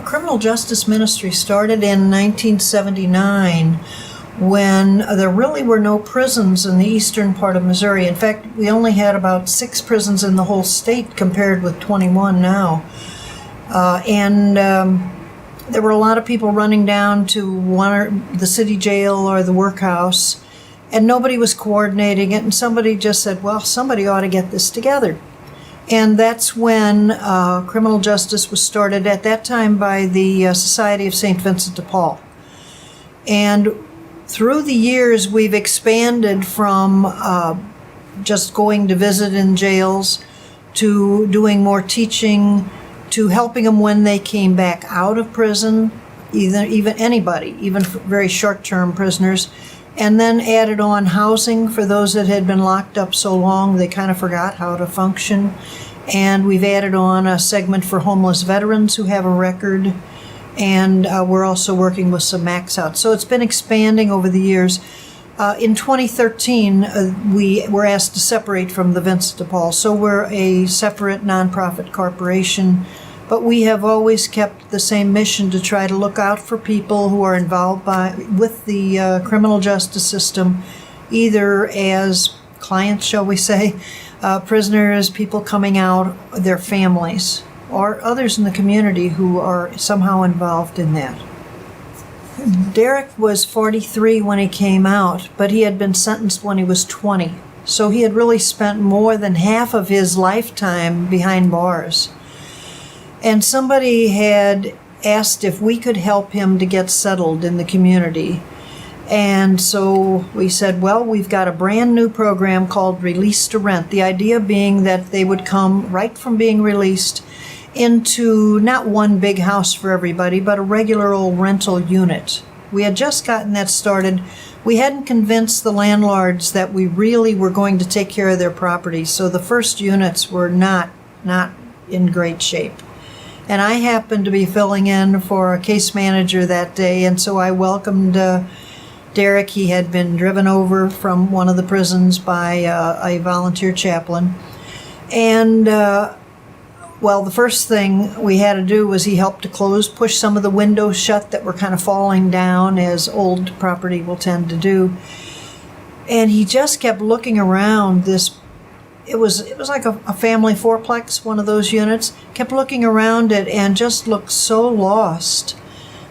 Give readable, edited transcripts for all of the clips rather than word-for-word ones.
criminal justice ministry started in 1979 when there really were no prisons in the eastern part of Missouri. In fact, we only had about 6 prisons in the whole state compared with 21 now. There were a lot of people running down to the city jail or the workhouse, and nobody was coordinating it, and somebody just said, well, somebody ought to get this together. And that's when criminal justice was started at that time by the Society of St. Vincent de Paul. And through the years, we've expanded from just going to visit in jails to doing more teaching, to helping them when they came back out of prison, even anybody, even very short-term prisoners, and then added on housing for those that had been locked up so long they kind of forgot how to function. And we've added on a segment for homeless veterans who have a record, and we're also working with some max outs. So it's been expanding over the years. In 2013, we were asked to separate from the Vincent de Paul, so we're a separate nonprofit corporation, but we have always kept the same mission to try to look out for people who are involved with the criminal justice system, either as clients, shall we say, prisoners, people coming out, their families, or others in the community who are somehow involved in that. Derek was 43 when he came out, but he had been sentenced when he was 20. So he had really spent more than half of his lifetime behind bars. And somebody had asked if we could help him to get settled in the community. And so we said, well, we've got a brand new program called Release to Rent. The idea being that they would come right from being released into not one big house for everybody, but a regular old rental unit. We had just gotten that started. We hadn't convinced the landlords that we really were going to take care of their properties, so the first units were not in great shape. And I happened to be filling in for a case manager that day, and so I welcomed Derek. He had been driven over from one of the prisons by a volunteer chaplain. And well, the first thing we had to do was he helped to push some of the windows shut that were kind of falling down, as old property will tend to do. And he just kept looking around this. It was like a family fourplex, one of those units. Kept looking around it and just looked so lost.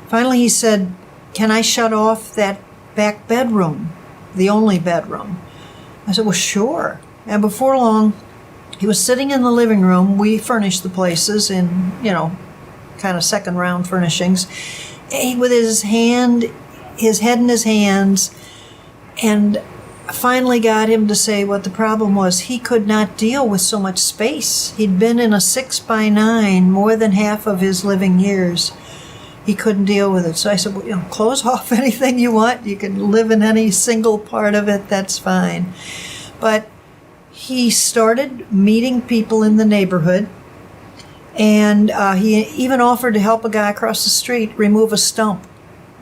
Finally, he said, "Can I shut off that back bedroom, the only bedroom?" I said, "Well, sure." And before long, he was sitting in the living room. We furnished the places in, kind of second round furnishings. With his head in his hands, and finally got him to say what the problem was. He could not deal with so much space. He'd been in a 6x9 more than half of his living years. He couldn't deal with it. So I said, well, close off anything you want. You can live in any single part of it. That's fine. But he started meeting people in the neighborhood, and he even offered to help a guy across the street remove a stump.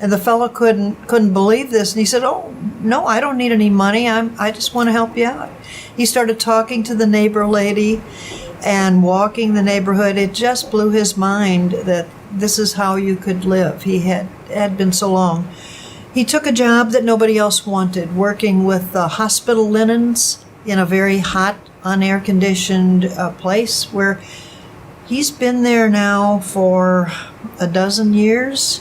And the fellow couldn't believe this, and he said, "Oh, no, I don't need any money. I just want to help you out." He started talking to the neighbor lady and walking the neighborhood. It just blew his mind that this is how you could live. He had been so long. He took a job that nobody else wanted, working with hospital linens in a very hot, unair-conditioned place where he's been there now for a dozen years.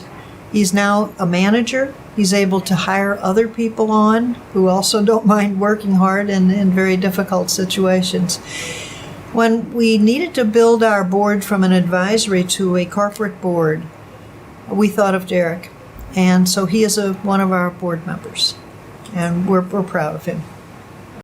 He's now a manager. He's able to hire other people on who also don't mind working hard in very difficult situations. When we needed to build our board from an advisory to a corporate board, we thought of Derek. And so he is one of our board members, and we're proud of him.